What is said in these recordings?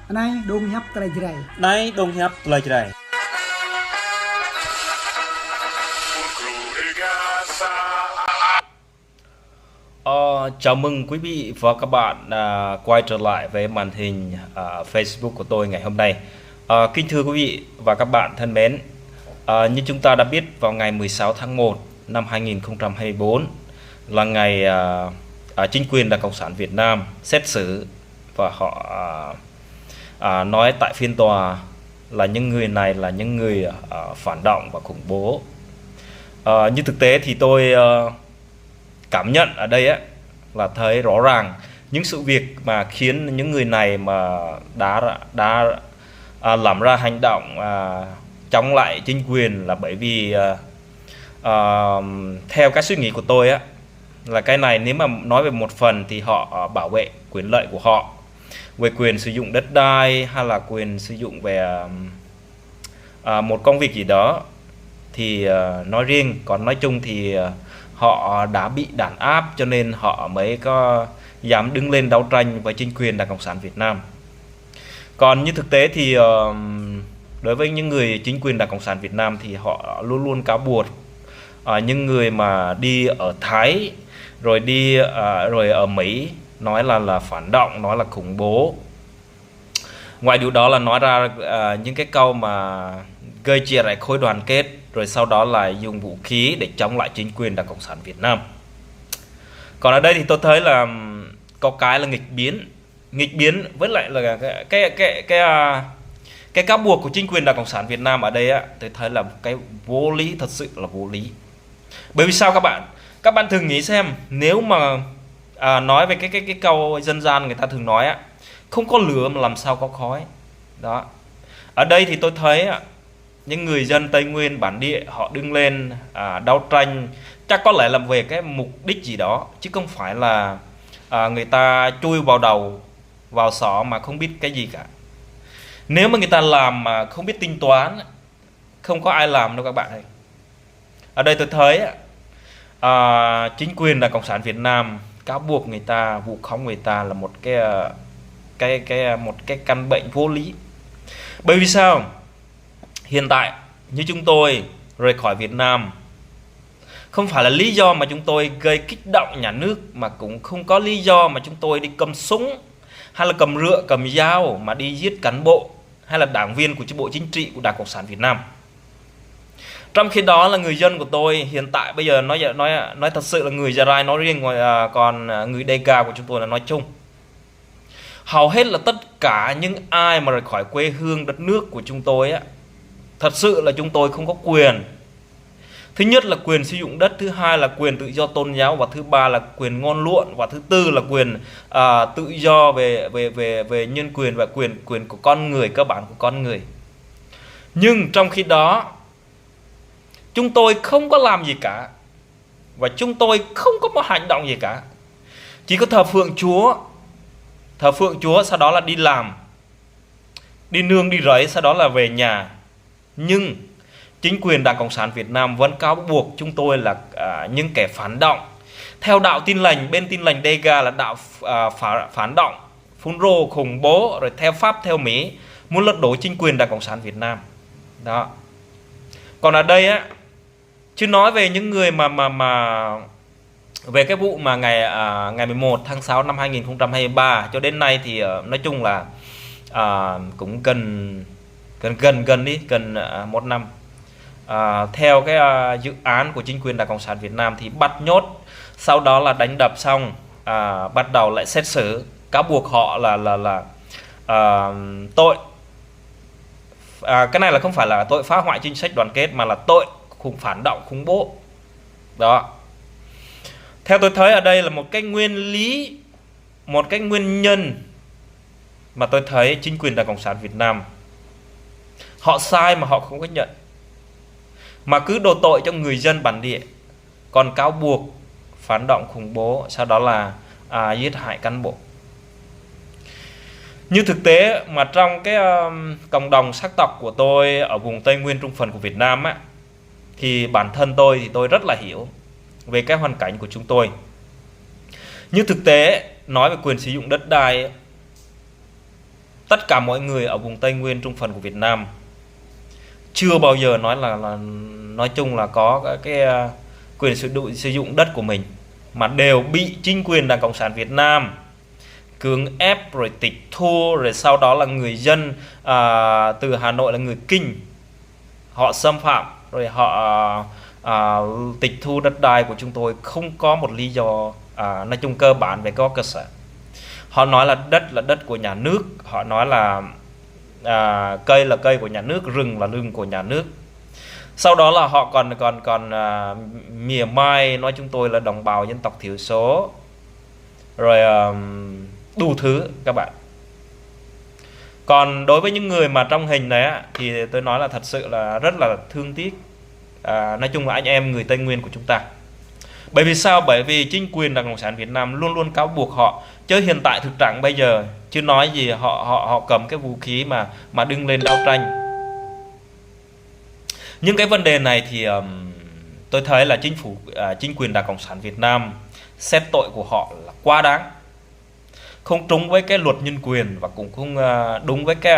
Này đông nhấp tay dày. Đây đông hiệp lời trời. Chào mừng quý vị và các bạn quay trở lại với màn hình Facebook của tôi ngày hôm nay. Kính thưa quý vị và các bạn thân mến, như chúng ta đã biết, vào ngày 16 tháng 1 năm 2024 là ngày chính quyền Đảng Cộng sản Việt Nam xét xử và họ nói tại phiên tòa là những người này là những người phản động và khủng bố. Như thực tế thì tôi cảm nhận ở đây á, là thấy rõ ràng những sự việc mà khiến những người này mà đã làm ra hành động chống lại chính quyền là bởi vì theo cái suy nghĩ của tôi á, là cái này nếu mà nói về một phần thì họ bảo vệ quyền lợi của họ về quyền sử dụng đất đai hay là quyền sử dụng về một công việc gì đó thì nói riêng, còn nói chung thì họ đã bị đàn áp cho nên họ mới có dám đứng lên đấu tranh với chính quyền Đảng Cộng sản Việt Nam. Còn như thực tế thì đối với những người chính quyền Đảng Cộng sản Việt Nam thì họ luôn luôn cáo buộc những người mà đi ở Thái rồi rồi ở Mỹ nói là phản động, nói là khủng bố. Ngoài điều đó là nói ra những cái câu mà gây chia rẽ khối đoàn kết, rồi sau đó là dùng vũ khí để chống lại chính quyền Đảng Cộng sản Việt Nam. Còn ở đây thì tôi thấy là có cái là nghịch biến với lại là cái cáo buộc của chính quyền Đảng Cộng sản Việt Nam ở đây á, tôi thấy là cái vô lý, thật sự là vô lý. Bởi vì sao các bạn thường nghĩ xem, nếu mà nói về cái câu dân gian người ta thường nói á, không có lửa mà làm sao có khói đó. Ở đây thì tôi thấy những người dân Tây Nguyên bản địa họ đứng lên đấu tranh chắc có lẽ là về cái mục đích gì đó, chứ không phải là người ta chui vào đầu vào sọ mà không biết cái gì cả. Nếu mà người ta làm mà không biết tính toán, không có ai làm đâu các bạn ơi. Ở đây tôi thấy chính quyền Đảng Cộng sản Việt Nam cáo buộc người ta, vu khống người ta là một cái căn bệnh vô lý. Bởi vì sao? Hiện tại như chúng tôi rời khỏi Việt Nam không phải là lý do mà chúng tôi gây kích động nhà nước, mà cũng không có lý do mà chúng tôi đi cầm súng hay là cầm rựa cầm dao mà đi giết cán bộ hay là đảng viên của bộ chính trị của Đảng Cộng sản Việt Nam. Trong khi đó là người dân của tôi hiện tại bây giờ nói thật sự là người Gia Rai nói riêng, còn người Dega của chúng tôi là nói chung, hầu hết là tất cả những ai mà rời khỏi quê hương đất nước của chúng tôi á, thật sự là chúng tôi không có quyền. Thứ nhất là quyền sử dụng đất, thứ hai là quyền tự do tôn giáo, và thứ ba là quyền ngôn luận, và thứ tư là quyền tự do về nhân quyền và quyền của con người, cơ bản của con người. Nhưng trong khi đó chúng tôi không có làm gì cả, và chúng tôi không có một hành động gì cả, chỉ có thờ phượng Chúa, sau đó là đi làm, đi nương đi rẫy, sau đó là về nhà. Nhưng chính quyền Đảng Cộng sản Việt Nam vẫn cáo buộc chúng tôi là những kẻ phản động. Theo đạo Tin lành, bên Tin lành Dega là đạo phản động, phun rô, khủng bố, rồi theo Pháp, theo Mỹ muốn lật đổ chính quyền Đảng Cộng sản Việt Nam. Đó. Còn ở đây á, chứ nói về những người mà về cái vụ mà ngày 11 tháng 6 năm 2023 cho đến nay thì nói chung là cũng gần 1 năm. Theo cái dự án của chính quyền Đảng Cộng sản Việt Nam thì bắt nhốt, sau đó là đánh đập xong, bắt đầu lại xét xử, cáo buộc họ là tội, cái này là không phải là tội phá hoại chính sách đoàn kết mà là tội phản động khủng bố đó. Theo tôi thấy ở đây là một cái nguyên lý, một cái nguyên nhân mà tôi thấy chính quyền Đảng Cộng sản Việt Nam họ sai mà họ không có nhận, mà cứ đổ tội cho người dân bản địa, còn cáo buộc phản động khủng bố, sau đó là giết hại cán bộ. Như thực tế mà trong cái cộng đồng sắc tộc của tôi ở vùng Tây Nguyên Trung Phần của Việt Nam á, thì bản thân tôi thì tôi rất là hiểu về cái hoàn cảnh của chúng tôi. Như thực tế nói về quyền sử dụng đất đai, tất cả mọi người ở vùng Tây Nguyên trung phần của Việt Nam chưa bao giờ nói là nói chung là có cái quyền sử dụng đất của mình, mà đều bị chính quyền Đảng Cộng sản Việt Nam cưỡng ép rồi tịch thu, rồi sau đó là người dân từ Hà Nội là người Kinh họ xâm phạm, rồi họ tịch thu đất đai của chúng tôi không có một lý do nói chung cơ bản về có cơ sở. Họ nói là đất của nhà nước, họ nói là cây là cây của nhà nước, rừng là rừng của nhà nước. Sau đó là họ còn mỉa mai nói chúng tôi là đồng bào dân tộc thiểu số, rồi đủ thứ các bạn. Còn đối với những người mà trong hình này á, thì tôi nói là thật sự là rất là thương tiếc, nói chung là anh em người Tây Nguyên của chúng ta. Bởi vì sao? Bởi vì chính quyền Đảng Cộng sản Việt Nam luôn luôn cáo buộc họ, chứ hiện tại thực trạng bây giờ chứ nói gì họ cầm cái vũ khí mà đứng lên đấu tranh. Nhưng cái vấn đề này thì tôi thấy là chính quyền Đảng Cộng sản Việt Nam xét tội của họ là quá đáng, không trúng với cái luật nhân quyền, và cũng không đúng với cái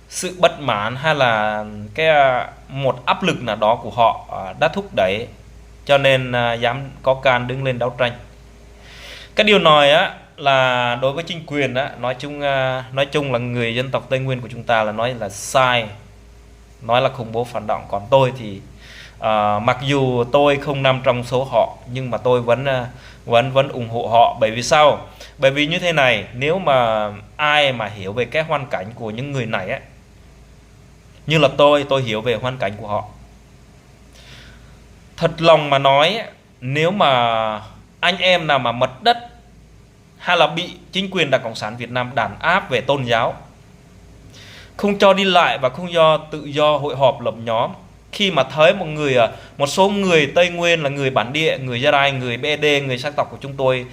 sự bất mãn hay là cái một áp lực nào đó của họ đã thúc đẩy, cho nên dám có can đứng lên đấu tranh. Cái điều này á là đối với chính quyền á, nói chung là người dân tộc Tây Nguyên của chúng ta là nói là sai, nói là khủng bố phản động. Còn tôi thì mặc dù tôi không nằm trong số họ, nhưng mà tôi vẫn ủng hộ họ. Bởi vì sao? Bởi vì như thế này, nếu mà ai mà hiểu về cái hoàn cảnh của những người này á, như là tôi hiểu về hoàn cảnh của họ, thật lòng mà nói, nếu mà anh em nào mà mất đất hay là bị chính quyền Đảng Cộng sản Việt Nam đàn áp về tôn giáo, không cho đi lại và không tự do hội họp lập nhóm, khi mà thấy một số người Tây Nguyên là người bản địa, người Gia Rai, người BD, người sắc tộc của chúng tôi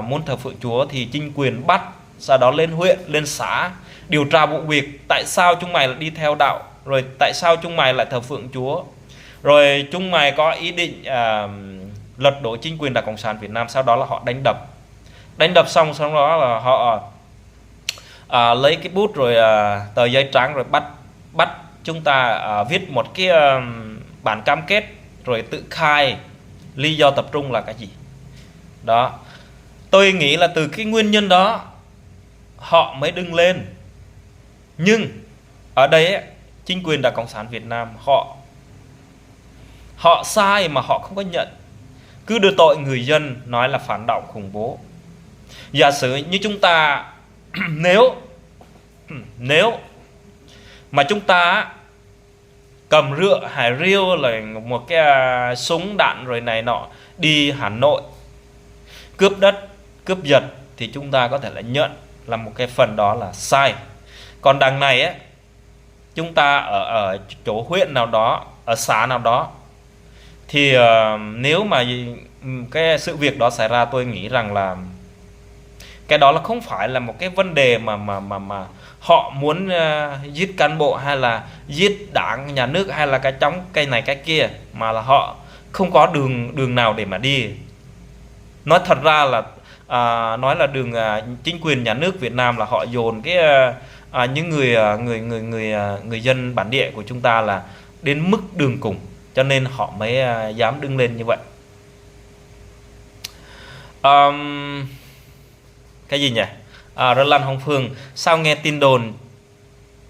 muốn thờ phượng Chúa, thì chính quyền bắt, sau đó lên huyện, lên xã điều tra vụ việc, tại sao chúng mày lại đi theo đạo, rồi tại sao chúng mày lại thờ phượng Chúa, rồi chúng mày có ý định lật đổ chính quyền Đảng Cộng sản Việt Nam. Sau đó là họ đánh đập xong, sau đó là họ lấy cái bút rồi tờ giấy trắng, rồi bắt chúng ta viết một cái bản cam kết, rồi tự khai lý do tập trung là cái gì đó. Tôi nghĩ là từ cái nguyên nhân đó họ mới đứng lên. Nhưng ở đây ấy, chính quyền Đảng Cộng sản Việt Nam họ sai mà họ không có nhận, cứ đưa tội người dân, nói là phản động khủng bố. Giả sử như chúng ta nếu mà chúng ta cầm rựa hải riêu là một cái súng đạn rồi này nọ đi Hà Nội cướp đất cướp giật, thì chúng ta có thể là nhận là một cái phần đó là sai. Còn đằng này ấy, chúng ta ở chỗ huyện nào đó, ở xã nào đó, thì nếu mà cái sự việc đó xảy ra, tôi nghĩ rằng là cái đó là không phải là một cái vấn đề mà họ muốn giết cán bộ hay là giết đảng nhà nước hay là cái chống cây này cái kia, mà là họ không có đường nào để mà đi. Nói thật ra là nói là đường chính quyền nhà nước Việt Nam là họ dồn cái những người dân bản địa của chúng ta là đến mức đường cùng, cho nên họ mới dám đứng lên như vậy. Cái gì nhỉ? Rơ Lan Hồng Phương, sao nghe tin đồn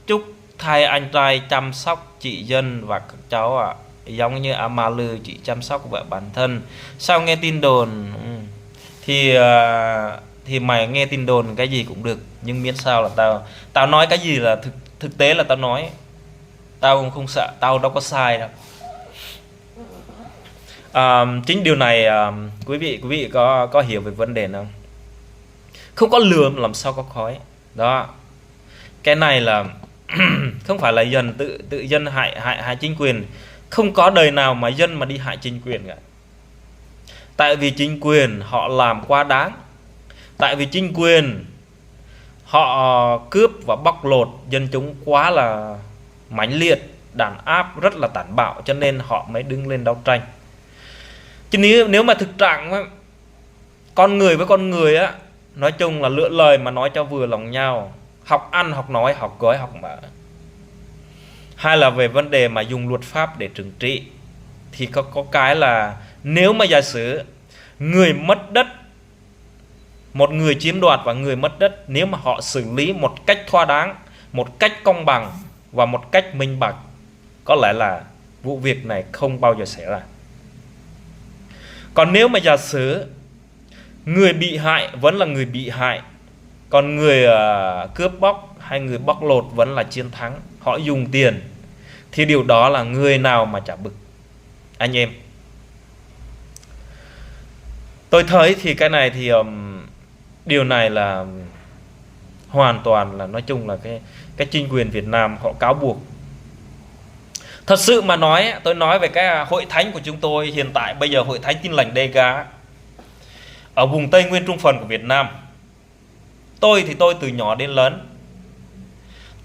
chúc thay anh trai chăm sóc chị dân và các cháu giống như Ama Lư chị chăm sóc vợ bản thân. Sao nghe tin đồn? Thì mày nghe tin đồn cái gì cũng được, nhưng miễn sao là tao nói cái gì là thực tế là tao nói, tao cũng không sợ, tao đâu có sai đâu. Chính điều này quý vị có hiểu về vấn đề không? Không có lửa làm sao có khói đó. Cái này là không phải là dân tự dân hại chính quyền. Không có đời nào mà dân mà đi hại chính quyền cả. Tại vì chính quyền họ làm quá đáng. Tại vì chính quyền họ cướp và bóc lột dân chúng quá là mãnh liệt, đàn áp rất là tàn bạo, cho nên họ mới đứng lên đấu tranh. Chứ nếu mà thực trạng con người với con người á, nói chung là lựa lời mà nói cho vừa lòng nhau, học ăn, học nói, học gói, học mở. Hay là về vấn đề mà dùng luật pháp để trừng trị, thì có cái là nếu mà giả sử người mất đất, một người chiếm đoạt và người mất đất, nếu mà họ xử lý một cách thỏa đáng, một cách công bằng và một cách minh bạch, có lẽ là vụ việc này không bao giờ xảy ra. Còn nếu mà giả sử người bị hại vẫn là người bị hại, còn người cướp bóc hay người bóc lột vẫn là chiến thắng, họ dùng tiền, thì điều đó là người nào mà chả bực anh em. Tôi thấy thì cái này thì điều này là hoàn toàn là, nói chung là cái chính quyền Việt Nam họ cáo buộc. Thật sự mà nói, tôi nói về cái hội thánh của chúng tôi hiện tại bây giờ, hội thánh Tin Lành Dega ở vùng Tây Nguyên Trung Phần của Việt Nam. Tôi thì tôi từ nhỏ đến lớn,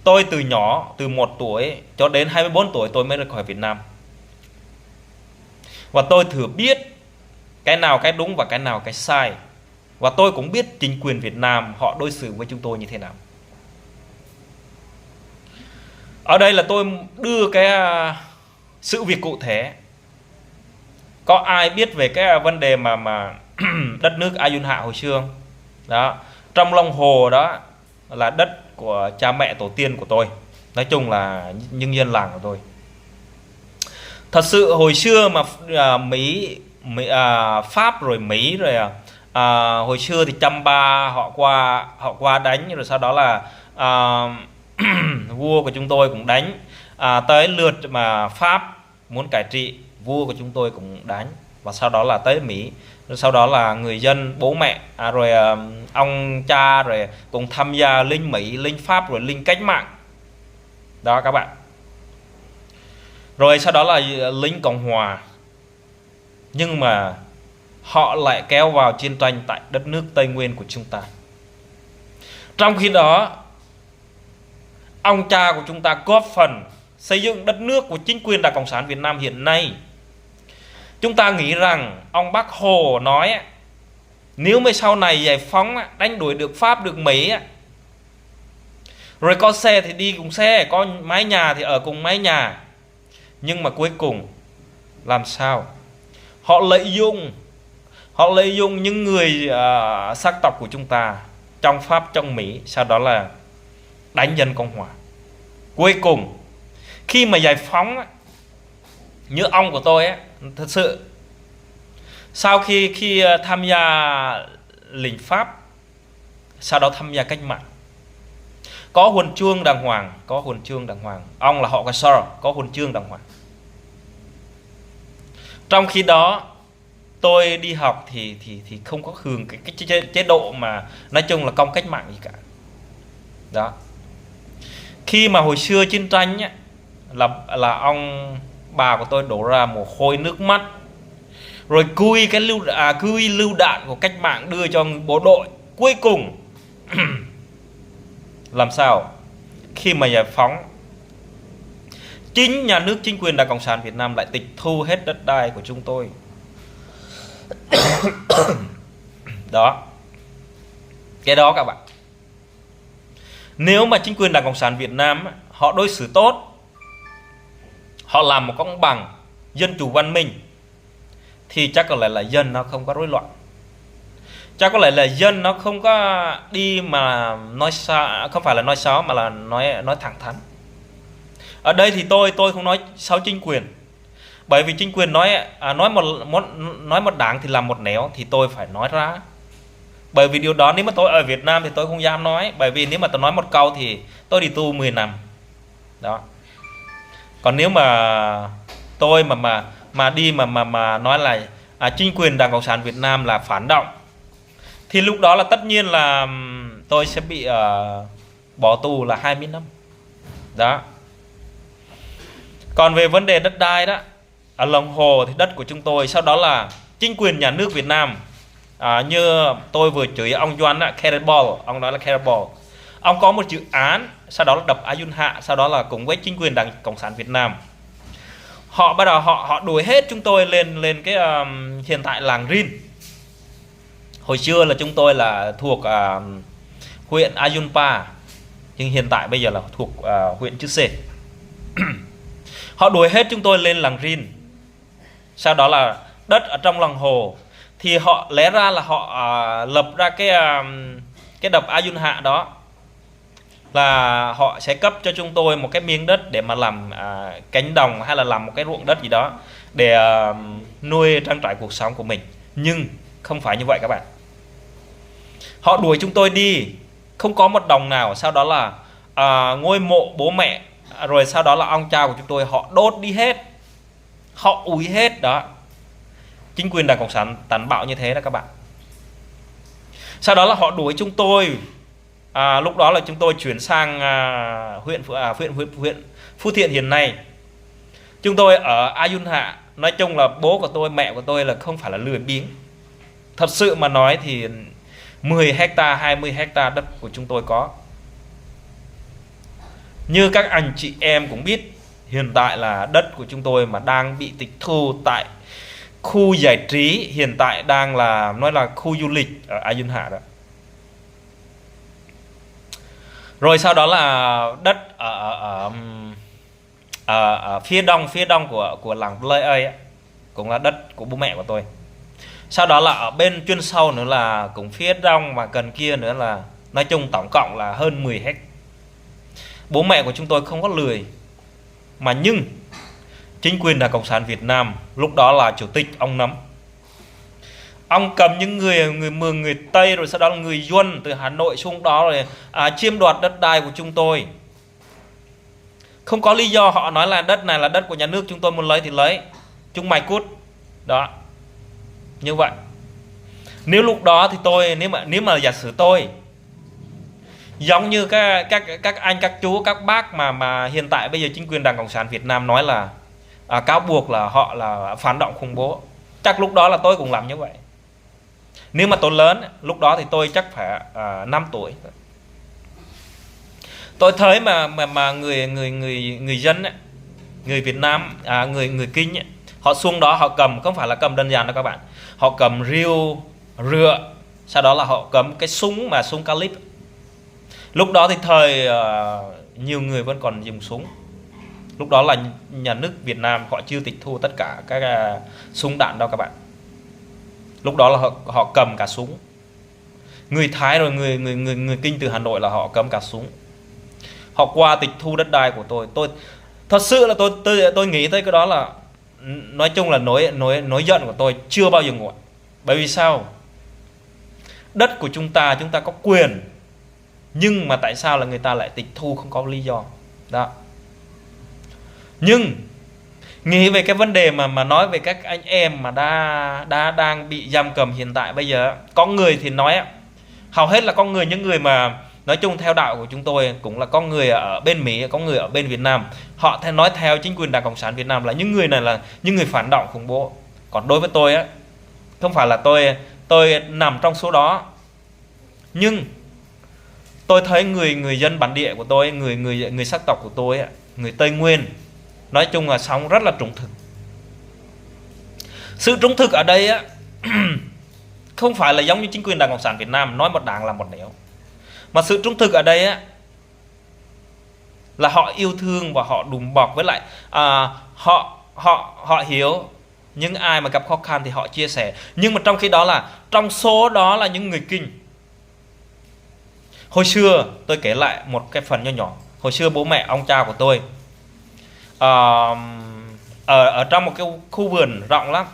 tôi từ nhỏ, từ 1 tuổi cho đến 24 tuổi tôi mới rời khỏi Việt Nam. Và tôi thừa biết cái nào cái đúng và cái nào cái sai. Và tôi cũng biết chính quyền Việt Nam họ đối xử với chúng tôi như thế nào. Ở đây là tôi đưa cái sự việc cụ thể. Có ai biết về cái vấn đề mà đất nước Ayunha hồi xưa đó, trong Long Hồ đó là đất của cha mẹ tổ tiên của tôi, nói chung là nhân dân làng của tôi. Thật sự hồi xưa mà Pháp rồi Mỹ rồi hồi xưa thì Champa họ qua đánh, rồi sau đó là vua của chúng tôi cũng đánh, tới lượt mà Pháp muốn cai trị, vua của chúng tôi cũng đánh, và sau đó là tới Mỹ, rồi sau đó là người dân, bố mẹ rồi ông cha rồi cùng tham gia lính Mỹ, lính Pháp rồi lính cách mạng đó các bạn. Rồi sau đó là lính Cộng Hòa. Nhưng mà họ lại kéo vào chiến tranh tại đất nước Tây Nguyên của chúng ta. Trong khi đó ông cha của chúng ta góp phần xây dựng đất nước của chính quyền Đảng Cộng sản Việt Nam hiện nay. Chúng ta nghĩ rằng ông Bác Hồ nói nếu mà sau này giải phóng, đánh đuổi được Pháp, được Mỹ, rồi có xe thì đi cùng xe, có mái nhà thì ở cùng mái nhà. Nhưng mà cuối cùng làm sao? Họ lợi dụng những người sắc tộc của chúng ta trong Pháp, trong Mỹ, sau đó là đánh dân Cộng Hòa. Cuối cùng khi mà giải phóng, như ông của tôi thật sự sau khi tham gia lính Pháp, sau đó tham gia cách mạng, có huân chương đàng hoàng, ông là họ Castro, có huân chương đàng hoàng. Trong khi đó tôi đi học thì không có hưởng cái chế độ mà nói chung là công cách mạng gì cả đó. Khi mà hồi xưa chiến tranh là ông bà của tôi đổ ra mồ hôi nước mắt, rồi cùi lưu đạn của cách mạng đưa cho bộ đội. Cuối cùng làm sao? Khi mà giải phóng, chính nhà nước, chính quyền Đảng Cộng sản Việt Nam lại tịch thu hết đất đai của chúng tôi. Đó, cái đó các bạn. Nếu mà chính quyền Đảng Cộng sản Việt Nam họ đối xử tốt, họ làm một công bằng, dân chủ văn minh, thì chắc có lẽ là dân nó không có rối loạn. Chắc có lẽ là dân nó không có đi mà nói xấu, không phải là nói xấu mà là nói thẳng thắn. Ở đây thì tôi không nói xấu chính quyền, bởi vì chính quyền nói một đảng thì làm một nẻo, thì tôi phải nói ra. Bởi vì điều đó nếu mà tôi ở Việt Nam thì tôi không dám nói, bởi vì nếu mà tôi nói một câu thì tôi đi tù 10 năm đó. Còn nếu mà tôi mà đi mà nói là chính quyền Đảng Cộng sản Việt Nam là phản động, thì lúc đó là tất nhiên là tôi sẽ bị bỏ tù là 20 năm đó. Còn về vấn đề đất đai đó, ở Long Hồ thì đất của chúng tôi, sau đó là chính quyền nhà nước Việt Nam, như tôi vừa chửi ông Doan Cannonball, ông nói là Cannonball, ông có một dự án, sau đó là đập Ayunha, sau đó là cùng với chính quyền Đảng Cộng sản Việt Nam, họ bắt đầu họ đuổi hết chúng tôi lên cái hiện tại làng Rin. Hồi xưa là chúng tôi là thuộc huyện Ayunpa, nhưng hiện tại bây giờ là thuộc huyện chữ C. Họ đuổi hết chúng tôi lên làng Rin. Sau đó là đất ở trong lòng hồ thì họ lẽ ra là họ lập ra cái đập A Dun Hạ đó, là họ sẽ cấp cho chúng tôi một cái miếng đất để mà làm cánh đồng hay là làm một cái ruộng đất gì đó để nuôi trang trải cuộc sống của mình. Nhưng không phải như vậy các bạn. Họ đuổi chúng tôi đi, không có một đồng nào. Sau đó là ngôi mộ bố mẹ, rồi sau đó là ông cha của chúng tôi họ đốt đi hết, họ ủi hết đó. Chính quyền Đảng Cộng sản tàn bạo như thế đó các bạn. Sau đó là họ đuổi chúng tôi. Lúc đó là chúng tôi chuyển sang huyện Phú Thiện hiện nay. Chúng tôi ở A Dun Hạ. Nói chung là bố của tôi, mẹ của tôi là không phải là lười biếng. Thật sự mà nói thì 10 hecta, 20 hecta đất của chúng tôi có. Như các anh chị em cũng biết, hiện tại là đất của chúng tôi mà đang bị tịch thu tại khu giải trí, hiện tại đang là nói là khu du lịch ở A Dun Hạ đó. Rồi sau đó là đất ở phía đông của làng Plei ấy, cũng là đất của bố mẹ của tôi. Sau đó là ở bên chuyên sâu nữa là cũng phía đông mà gần kia nữa là nói chung tổng cộng là hơn 10 hecta. Bố mẹ của chúng tôi không có lười. Mà nhưng chính quyền Đảng Cộng sản Việt Nam lúc đó là chủ tịch ông Nấm, ông cầm những người Mường, người Tây, rồi sau đó là người Duân từ Hà Nội xuống đó rồi chiếm đoạt đất đai của chúng tôi. Không có lý do, họ nói là đất này là đất của nhà nước, chúng tôi muốn lấy thì lấy, chúng mày cút đó. Như vậy nếu lúc đó thì tôi, nếu mà giả sử tôi giống như các anh, các chú, các bác mà hiện tại bây giờ chính quyền Đảng Cộng sản Việt Nam nói là cáo buộc là họ là phản động khủng bố, chắc lúc đó là tôi cũng làm như vậy. Nếu mà tôi lớn lúc đó thì tôi chắc phải 5 tuổi. Tôi thấy mà người dân ấy, người Việt Nam, người Kinh ấy, họ xuống đó họ cầm, không phải là cầm đơn giản đâu các bạn, họ cầm rìu rựa, sau đó là họ cầm cái súng mà súng calip. Lúc đó thì thời nhiều người vẫn còn dùng súng. Lúc đó là nhà nước Việt Nam họ chưa tịch thu tất cả các súng đạn đâu các bạn. Lúc đó là họ cầm cả súng. Người Thái rồi người Kinh từ Hà Nội là họ cầm cả súng. Họ qua tịch thu đất đai của tôi. Thật sự là tôi nghĩ tới cái đó là nói chung là nỗi giận của tôi chưa bao giờ nguội. Bởi vì sao? Đất của chúng ta có quyền, nhưng mà tại sao là người ta lại tịch thu không có lý do đó. Nhưng nghĩ về cái vấn đề mà nói về các anh em mà đang bị giam cầm hiện tại bây giờ, có người thì nói hầu hết là có người, những người mà nói chung theo đạo của chúng tôi, cũng là có người ở bên Mỹ, có người ở bên Việt Nam, họ nói theo chính quyền Đảng Cộng sản Việt Nam là những người này là những người phản động khủng bố. Còn đối với tôi á, không phải là tôi nằm trong số đó, nhưng tôi thấy người dân bản địa của tôi, người sắc tộc của tôi, người Tây Nguyên, nói chung là sống rất là trung thực. Sự trung thực ở đây á không phải là giống như chính quyền Đảng Cộng sản Việt Nam nói một đảng là một nẻo, mà sự trung thực ở đây á là họ yêu thương và họ đùm bọc, với lại họ hiểu những ai mà gặp khó khăn thì họ chia sẻ. Nhưng mà trong khi đó là trong số đó là những người Kinh. Hồi xưa tôi kể lại một cái phần nhỏ. Hồi xưa bố mẹ ông cha của tôi ở trong một cái khu vườn rộng lắm.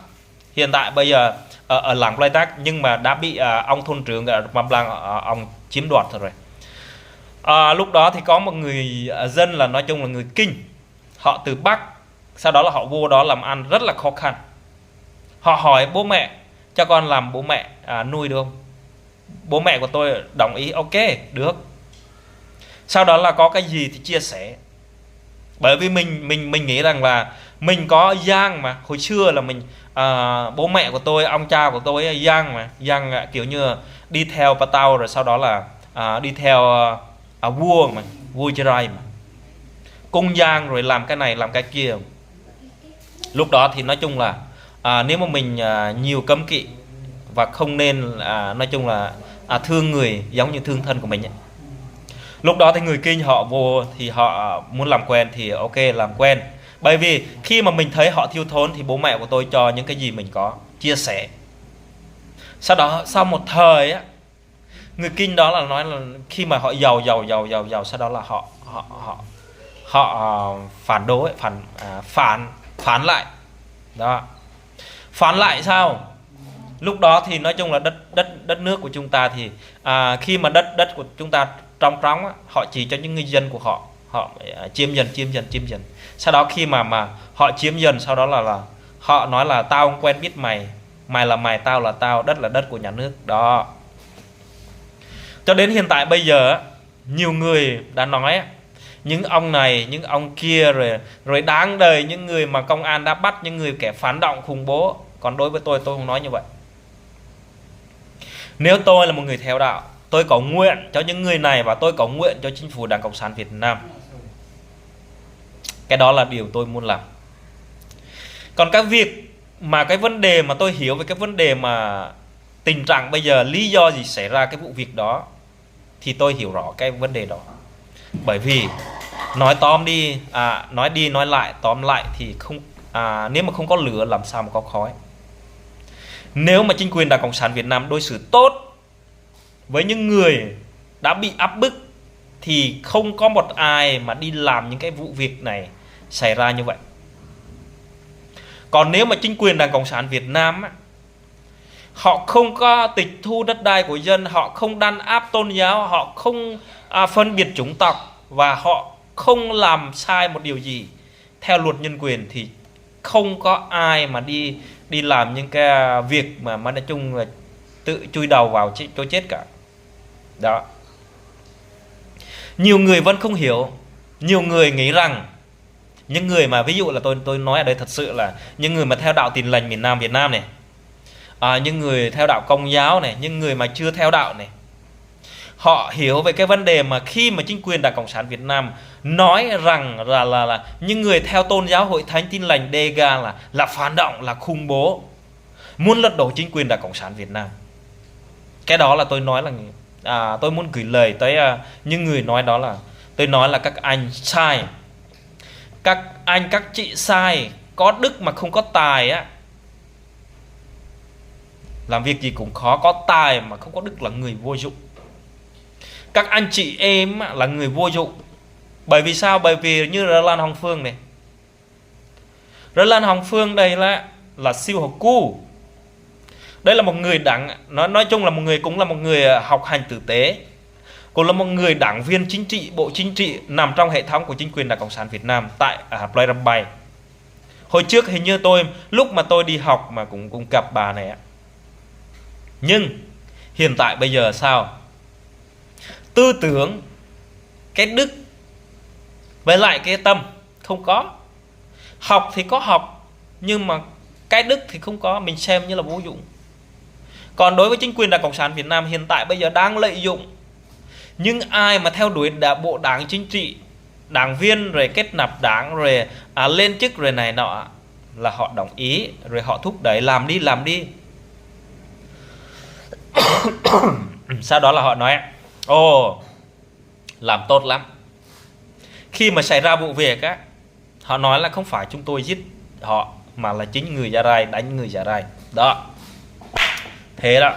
Hiện tại bây giờ ở làng Plei Tắc, nhưng mà đã bị ông thôn trưởng ở Map Lang ông chiếm đoạt rồi. Lúc đó thì có một người dân là nói chung là người Kinh, họ từ Bắc, sau đó là họ vô đó làm ăn rất là khó khăn. Họ hỏi bố mẹ cho con làm bố mẹ nuôi được không? Bố mẹ của tôi đồng ý, ok được. Sau đó là có cái gì thì chia sẻ. Bởi vì mình nghĩ rằng là mình có giang mà. Hồi xưa là mình bố mẹ của tôi, ông cha của tôi giang mà, giang kiểu như đi theo Patao, rồi sau đó là đi theo vua mà, vua Chrai mà, cung giang rồi làm cái này làm cái kia. Lúc đó thì nói chung là nếu mà mình nhiều cấm kỵ và không nên nói chung là thương người giống như thương thân của mình ấy. Lúc đó thì người Kinh họ vô thì họ muốn làm quen thì ok làm quen. Bởi vì khi mà mình thấy họ thiếu thốn thì bố mẹ của tôi cho những cái gì mình có, chia sẻ. Sau đó sau một thời á, người Kinh đó là nói là khi mà họ giàu, sau đó là họ phản đối, phản lại. Đó. Phản lại sao? Lúc đó thì nói chung là đất nước của chúng ta thì khi mà đất của chúng ta trong á, họ chỉ cho những người dân của họ, họ chiếm dần. Sau đó khi mà họ chiếm dần, sau đó là họ nói là tao không quen biết mày, mày là mày, tao là tao, đất là đất của nhà nước. Đó. Cho đến hiện tại bây giờ nhiều người đã nói những ông này, những ông kia rồi đáng đời những người mà công an đã bắt, những người kẻ phản động khủng bố. Còn đối với tôi không nói như vậy. Nếu tôi là một người theo đạo, tôi có nguyện cho những người này và tôi có nguyện cho chính phủ Đảng Cộng sản Việt Nam. Cái đó là điều tôi muốn làm. Còn các việc mà cái vấn đề mà tôi hiểu về cái vấn đề mà tình trạng bây giờ, lý do gì xảy ra cái vụ việc đó, thì tôi hiểu rõ cái vấn đề đó. Bởi vì nói tóm đi, nói đi nói lại, tóm lại thì không, nếu mà không có lửa làm sao mà có khói. Nếu mà chính quyền Đảng Cộng sản Việt Nam đối xử tốt với những người đã bị áp bức thì không có một ai mà đi làm những cái vụ việc này xảy ra như vậy. Còn nếu mà chính quyền Đảng Cộng sản Việt Nam họ không có tịch thu đất đai của dân, họ không đàn áp tôn giáo, họ không phân biệt chủng tộc và họ không làm sai một điều gì theo luật nhân quyền thì không có ai mà đi làm những cái việc mà nói chung là tự chui đầu vào chỗ chết cả. Đó. Nhiều người vẫn không hiểu. Nhiều người nghĩ rằng những người mà ví dụ là tôi nói ở đây thật sự là những người mà theo đạo Tin Lành miền Nam Việt Nam này, những người theo đạo Công giáo này, những người mà chưa theo đạo này, họ hiểu về cái vấn đề mà khi mà chính quyền Đảng Cộng sản Việt Nam nói rằng là những người theo tôn giáo Hội Thánh Tin Lành DEGA là phản động, là khủng bố, muốn lật đổ chính quyền Đảng Cộng sản Việt Nam. Cái đó là tôi nói là tôi muốn gửi lời tới những người nói đó, là tôi nói là các anh sai, các anh các chị sai. Có đức mà không có tài á, làm việc gì cũng khó. Có tài mà không có đức là người vô dụng. Các anh chị em là người vô dụng. Bởi vì sao? Bởi vì như Lan Hồng Phương này, Lan Hồng Phương đây là siêu học cu. Đây là một người nói chung là một người, cũng là một người học hành tử tế, cũng là một người đảng viên chính trị, bộ chính trị nằm trong hệ thống của chính quyền Đảng Cộng sản Việt Nam tại Plei. Hồi trước hình như lúc mà tôi đi học mà cũng gặp bà này. Nhưng hiện tại bây giờ sao? Tư tưởng, cái đức với lại cái tâm không có. Học thì có học, nhưng mà cái đức thì không có, mình xem như là vô dụng. Còn đối với chính quyền Đảng Cộng sản Việt Nam hiện tại bây giờ đang lợi dụng những ai mà theo đuổi bộ đảng chính trị, đảng viên rồi kết nạp đảng rồi lên chức rồi này nọ, là họ đồng ý rồi họ thúc đẩy làm đi. Sau đó là họ nói làm tốt lắm. Khi mà xảy ra vụ việc họ nói là không phải chúng tôi giết họ, mà là chính người Gia Rai đánh người Gia Rai. Đó. Thế đó.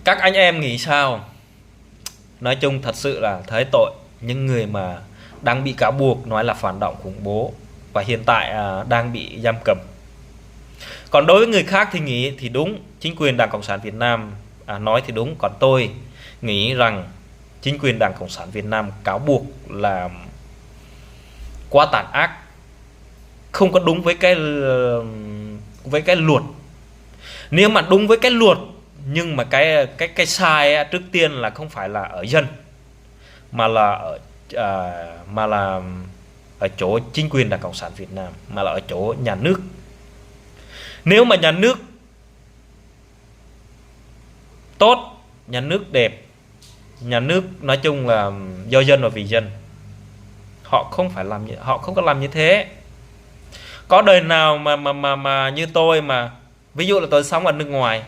Các anh em nghĩ sao? Nói chung thật sự là thấy tội những người mà đang bị cáo buộc nói là phản động khủng bố và hiện tại đang bị giam cầm. Còn đối với người khác thì nghĩ thì đúng, chính quyền Đảng Cộng sản Việt Nam nói thì đúng. Còn tôi nghĩ rằng chính quyền Đảng Cộng sản Việt Nam cáo buộc là quá tàn ác, không có đúng với cái luật. Nếu mà đúng với cái luật, nhưng mà cái sai trước tiên là không phải là ở dân, mà là ở chỗ chính quyền Đảng Cộng sản Việt Nam, mà là ở chỗ nhà nước. Nếu mà nhà nước tốt, nhà nước đẹp, nhà nước nói chung là do dân và vì dân, họ không có làm như thế. Có đời nào mà như tôi mà ví dụ là tôi sống ở nước ngoài,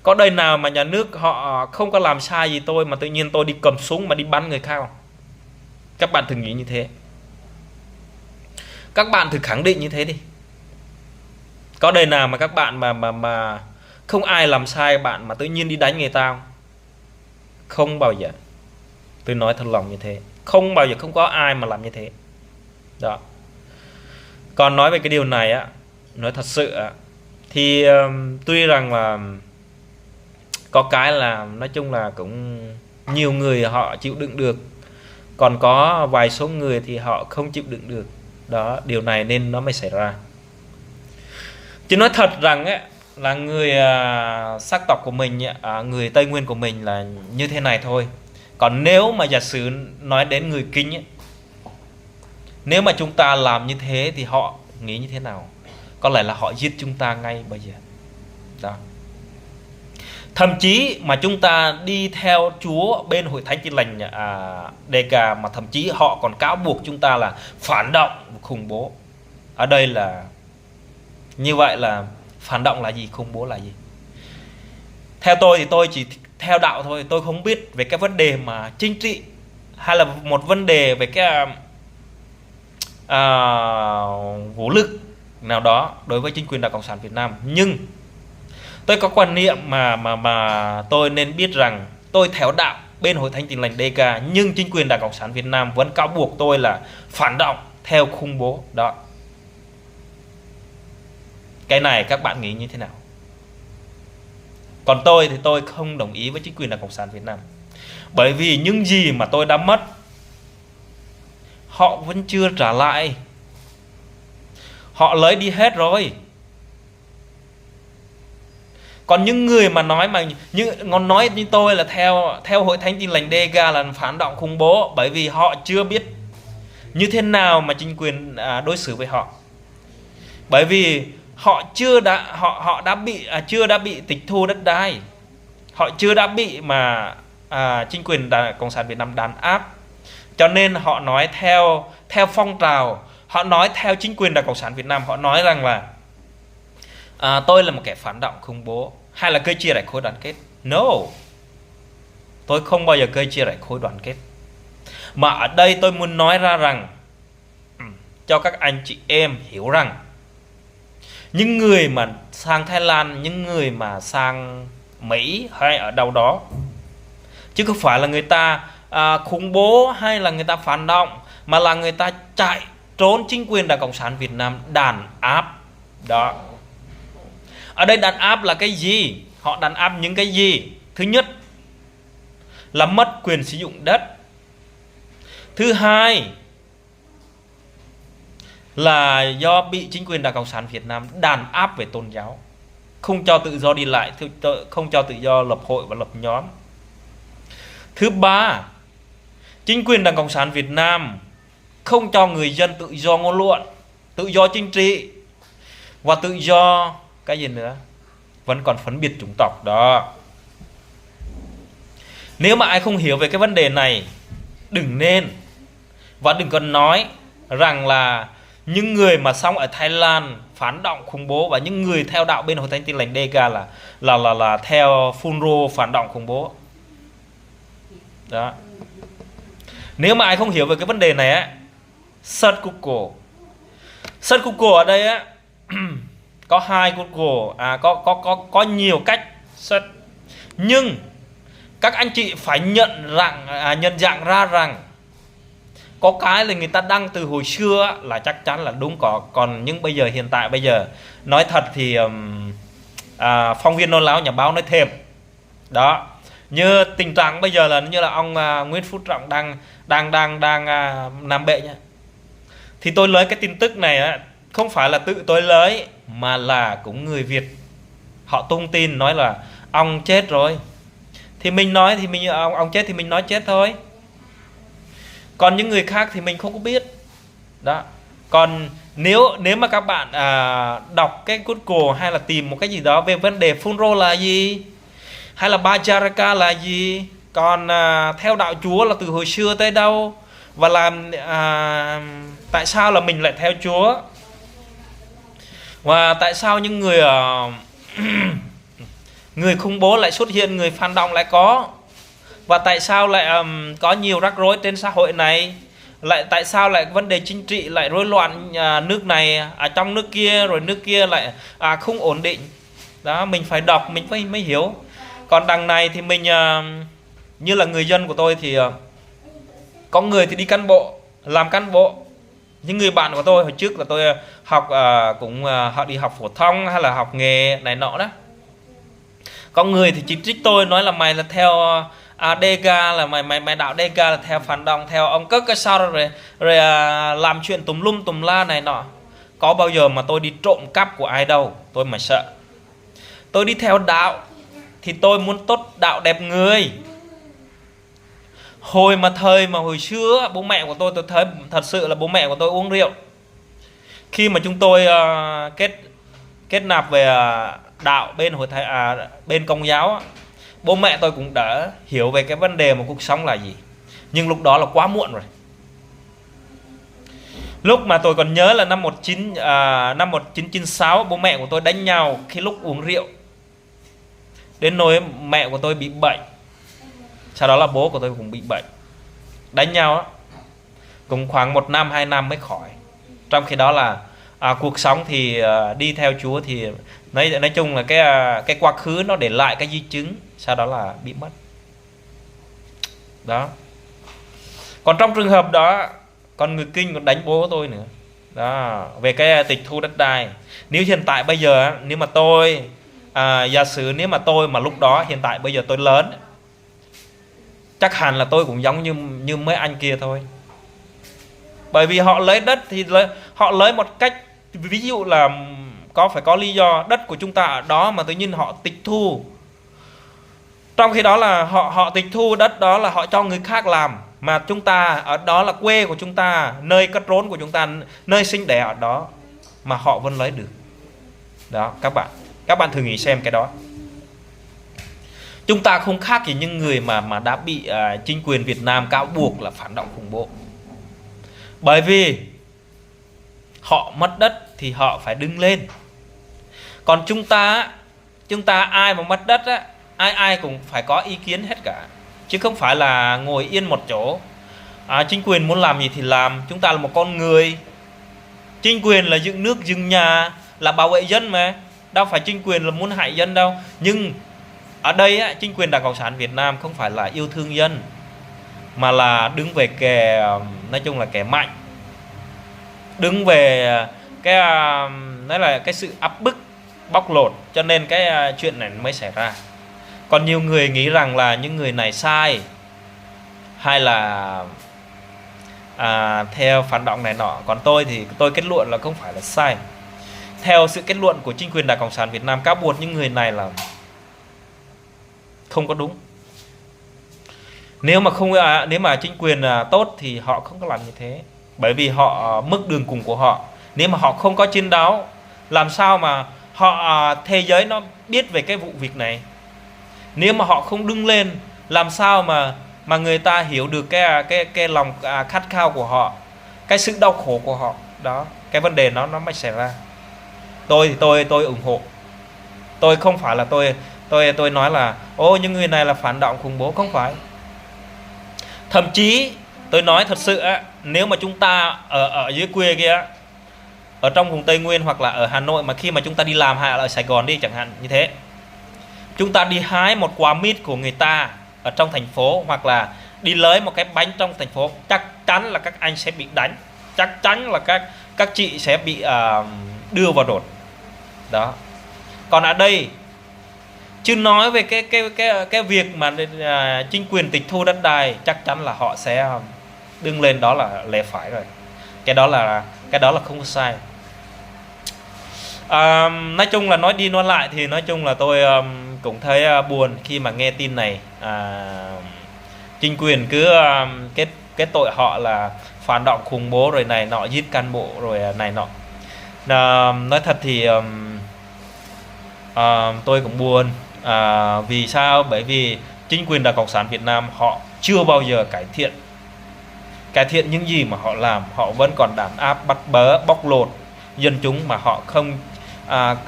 Có đời nào mà nhà nước họ không có làm sai gì tôi mà tự nhiên tôi đi cầm súng mà đi bắn người khác không? Các bạn thử nghĩ như thế. Các bạn thử khẳng định như thế đi. Có đời nào mà các bạn mà không ai làm sai bạn mà tự nhiên đi đánh người ta không? Không bao giờ. Tôi nói thật lòng như thế. Không bao giờ, không có ai mà làm như thế. Đó. Còn nói về cái điều này á, nói thật sự á, thì tuy rằng là có cái là nói chung là cũng nhiều người họ chịu đựng được, còn có vài số người thì họ không chịu đựng được. Đó, điều này nên nó mới xảy ra. Chứ nói thật rằng ấy, là người sắc tộc của mình, người Tây Nguyên của mình là như thế này thôi. Còn nếu mà giả sử nói đến người Kinh ấy, nếu mà chúng ta làm như thế thì họ nghĩ như thế nào? Có lẽ là họ giết chúng ta ngay bây giờ. Đó. Thậm chí mà chúng ta đi theo Chúa bên Hội Thánh Tin Lành Đề Cà, mà thậm chí họ còn cáo buộc chúng ta là phản động, khủng bố. Ở đây là như vậy là phản động là gì, khủng bố là gì? Theo tôi thì tôi chỉ theo đạo thôi, tôi không biết về cái vấn đề mà chính trị hay là một vấn đề về cái vũ lực nào đó đối với chính quyền Đảng Cộng sản Việt Nam. Nhưng tôi có quan niệm mà tôi nên biết rằng tôi theo đạo bên Hội Thánh Tin Lành DK, nhưng chính quyền Đảng Cộng sản Việt Nam vẫn cáo buộc tôi là phản động theo khủng bố. Đó. Cái này các bạn nghĩ như thế nào? Còn tôi thì tôi không đồng ý với chính quyền Đảng Cộng sản Việt Nam. Bởi vì những gì mà tôi đã mất, họ vẫn chưa trả lại. Họ lấy đi hết rồi. Còn những người mà nói như tôi là theo Hội Thánh Tin Lành DK là phản động khủng bố, bởi vì họ chưa biết như thế nào mà chính quyền đối xử với họ. Bởi vì họ chưa đã bị tịch thu đất đai, họ chưa đã bị mà chính quyền Cộng sản Việt Nam đàn áp, cho nên họ nói theo phong trào, họ nói theo chính quyền Đảng Cộng sản Việt Nam, họ nói rằng là tôi là một kẻ phản động khủng bố, hay là cây chia rẽ khối đoàn kết. No, tôi không bao giờ cây chia rẽ khối đoàn kết. Mà ở đây tôi muốn nói ra rằng cho các anh chị em hiểu rằng những người mà sang Thái Lan, những người mà sang Mỹ hay ở đâu đó, chứ không phải là người ta khủng bố hay là người ta phản động, mà là người ta chạy trốn chính quyền Đảng Cộng sản Việt Nam đàn áp. Đó. Ở đây đàn áp là cái gì? Họ đàn áp những cái gì? Thứ nhất là mất quyền sử dụng đất. Thứ hai là do bị chính quyền Đảng Cộng sản Việt Nam đàn áp về tôn giáo, không cho tự do đi lại, không cho tự do lập hội và lập nhóm. Thứ ba, chính quyền Đảng Cộng sản Việt Nam không cho người dân tự do ngôn luận, tự do chính trị và tự do cái gì nữa, vẫn còn phân biệt chủng tộc. Đó. Nếu mà ai không hiểu về cái vấn đề này, đừng nên và đừng còn nói rằng là những người mà sống ở Thái Lan phản động khủng bố và những người theo đạo bên Hội Thánh Tin Lành DK là theo Phun-rô phản động khủng bố. Đó. Nếu mà ai không hiểu về cái vấn đề này á, search Google. Search Google ở đây á có hai Google, có nhiều cách search. Nhưng các anh chị phải nhận dạng ra rằng có cái là người ta đăng từ hồi xưa là chắc chắn là đúng, còn nhưng bây giờ hiện tại bây giờ nói thật thì phóng viên nôn láo nhà báo nói thêm. Đó. Như tình trạng bây giờ là như là ông Nguyễn Phú Trọng đang làm bệ nhá. Thì tôi lấy cái tin tức này á, không phải là tự tôi lấy mà là cũng người Việt họ tung tin nói là ông chết rồi. Thì mình nói thì ông chết thì mình nói chết thôi. Còn những người khác thì mình không có biết. Đó. Còn nếu mà các bạn đọc cái Google hay là tìm một cái gì đó về vấn đề Phun-rô là gì, hay là Bajaraka là gì, còn theo đạo Chúa là từ hồi xưa tới đâu, và làm tại sao là mình lại theo Chúa, và tại sao những người khủng bố lại xuất hiện, người phản động lại có. Và tại sao lại có nhiều rắc rối trên xã hội này? Lại tại sao lại vấn đề chính trị lại rối loạn, nước này trong nước kia, rồi nước kia lại không ổn định. Đó, mình phải đọc mình mới hiểu. Còn đằng này thì mình như là người dân của tôi thì có người thì đi cán bộ, làm cán bộ. Những người bạn của tôi hồi trước là tôi học cũng họ đi học phổ thông hay là học nghề này nọ đó. Có người thì chỉ trích tôi, nói là mày là theo Dega, là mày đạo Dega là theo phản động, theo ông Cất cái sao rồi làm chuyện tùm lum tùm la này nọ. Có bao giờ mà tôi đi trộm cắp của ai đâu, tôi mà sợ. Tôi đi theo đạo thì tôi muốn tốt đạo đẹp người. Hồi xưa bố mẹ của tôi thấy thật sự là bố mẹ của tôi uống rượu. Khi mà chúng tôi kết nạp về đạo bên bên Công giáo, bố mẹ tôi cũng đã hiểu về cái vấn đề mà cuộc sống là gì. Nhưng lúc đó là quá muộn rồi. Lúc mà tôi còn nhớ là năm 1996 bố mẹ của tôi đánh nhau khi lúc uống rượu, đến nỗi mẹ của tôi bị bệnh. Sau đó là bố của tôi cũng bị bệnh, đánh nhau á, cũng khoảng 1 năm 2 năm mới khỏi. Trong khi đó là cuộc sống thì đi theo Chúa thì nói chung là cái quá khứ nó để lại cái di chứng, sau đó là bị mất. Đó. Còn trong trường hợp đó, còn người Kinh còn đánh bố tôi nữa. Đó, về cái tịch thu đất đai. Nếu hiện tại bây giờ, nếu mà tôi giả sử nếu mà tôi mà lúc đó hiện tại bây giờ tôi lớn, chắc hẳn là tôi cũng giống như mấy anh kia thôi. Bởi vì họ lấy đất thì họ lấy một cách, ví dụ là phải có lý do đất của chúng ta ở đó mà tự nhiên họ tịch thu. Trong khi đó là họ tịch thu đất đó là họ cho người khác làm, mà chúng ta ở đó là quê của chúng ta, nơi cất rốn của chúng ta, nơi sinh đẻ ở đó, mà họ vẫn lấy được. Đó, các bạn thử nghĩ xem cái đó. Chúng ta không khác gì những người mà đã bị chính quyền Việt Nam cáo buộc là phản động khủng bố. Bởi vì họ mất đất thì họ phải đứng lên. Còn chúng ta ai mà mất đất á, ai cũng phải có ý kiến hết cả, chứ không phải là ngồi yên một chỗ. Chính quyền muốn làm gì thì làm. Chúng ta là một con người. Chính quyền là dựng nước dựng nhà, là bảo vệ dân mà, đâu phải chính quyền là muốn hại dân đâu. Nhưng ở đây á, chính quyền Đảng Cộng sản Việt Nam không phải là yêu thương dân, mà là đứng về kẻ, nói chung là kẻ mạnh, đứng về cái sự áp bức, bóc lột, cho nên cái chuyện này mới xảy ra. Còn nhiều người nghĩ rằng là những người này sai, hay là theo phản động này nọ. Còn tôi thì tôi kết luận là không phải là sai. Theo sự kết luận của chính quyền Đảng Cộng sản Việt Nam, cáo buộc những người này là không có đúng. Nếu mà chính quyền tốt thì họ không có làm như thế. Bởi vì họ mức đường cùng của họ. Nếu mà họ không có chiến đấu, làm sao mà thế giới nó biết về cái vụ việc này? Nếu mà họ không đứng lên, làm sao mà người ta hiểu được cái lòng khát khao của họ, cái sự đau khổ của họ. Đó, cái vấn đề nó mới xảy ra. Tôi ủng hộ. Tôi không phải là tôi nói là những người này là phản động khủng bố, không phải. Thậm chí tôi nói thật sự á, nếu mà chúng ta ở dưới quê kia, ở trong vùng Tây Nguyên hoặc là ở Hà Nội, mà khi mà chúng ta đi làm hay là ở Sài Gòn đi chẳng hạn như thế, chúng ta đi hái một quả mít của người ta ở trong thành phố, hoặc là đi lấy một cái bánh trong thành phố, chắc chắn là các anh sẽ bị đánh, chắc chắn là các chị sẽ bị đưa vào đồn. Đó. Còn ở đây chứ nói về cái việc mà chính quyền tịch thu đất đai, chắc chắn là họ sẽ đứng lên, đó là lẽ phải rồi. Cái đó là không có sai. Nói chung là nói đi nói lại thì nói chung là tôi cũng thấy buồn khi mà nghe tin này. Chính quyền cứ kết tội họ là phản động khủng bố rồi này nọ, giết cán bộ rồi này nọ. Nói thật thì tôi cũng buồn. Vì sao? Bởi vì chính quyền Đảng Cộng sản Việt Nam họ chưa bao giờ cải thiện những gì mà họ làm. Họ vẫn còn đàn áp, bắt bớ, bóc lột dân chúng, mà họ không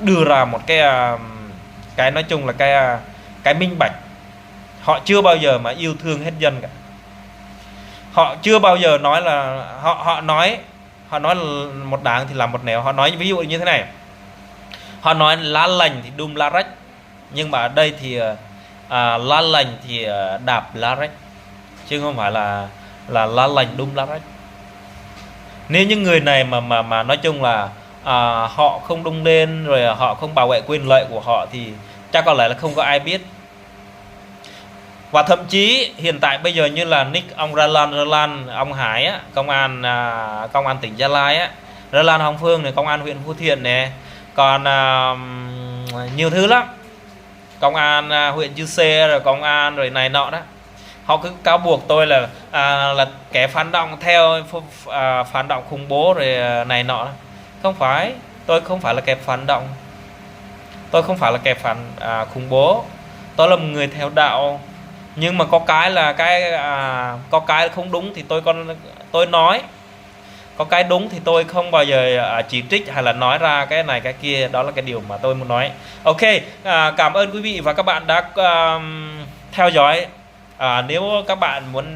đưa ra một cái cái nói chung là cái minh bạch. Họ chưa bao giờ mà yêu thương hết dân cả. Họ chưa bao giờ nói là họ nói là một đảng thì làm một nẻo. Họ nói ví dụ như thế này, họ nói lá lành thì đùm lá rách, nhưng mà ở đây thì lá lành thì đạp lá rách, chứ không phải là lá lành đùm lá rách. Nếu những người này mà nói chung là họ không đung lên, rồi họ không bảo vệ quyền lợi của họ, thì chắc có lẽ là không có ai biết. Và thậm chí hiện tại bây giờ như là nick ông Ralan ông Hải á, công an tỉnh Gia Lai á, Ralan Hồng Phương này, công an huyện Phú Thiện này, còn nhiều thứ lắm, công an huyện Chư Sê, rồi công an rồi này nọ đó. Họ cứ cáo buộc tôi là kẻ phản động, theo phản động khủng bố rồi này nọ. Không phải, tôi không phải là kẻ phản động, tôi không phải là kẻ khủng bố, tôi là một người theo đạo. Nhưng mà có cái là có cái không đúng thì tôi nói, có cái đúng thì tôi không bao giờ chỉ trích hay là nói ra cái này cái kia. Đó là cái điều mà tôi muốn nói. Ok, cảm ơn quý vị và các bạn đã theo dõi. Nếu các bạn muốn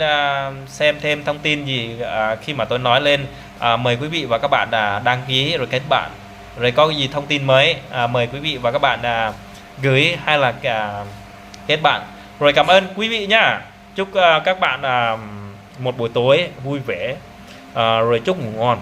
xem thêm thông tin gì khi mà tôi nói lên, mời quý vị và các bạn đăng ký rồi kết bạn. Rồi có gì thông tin mới mời quý vị và các bạn gửi hay là kết bạn. Rồi cảm ơn quý vị nhá. Chúc các bạn một buổi tối vui vẻ, rồi chúc ngủ ngon.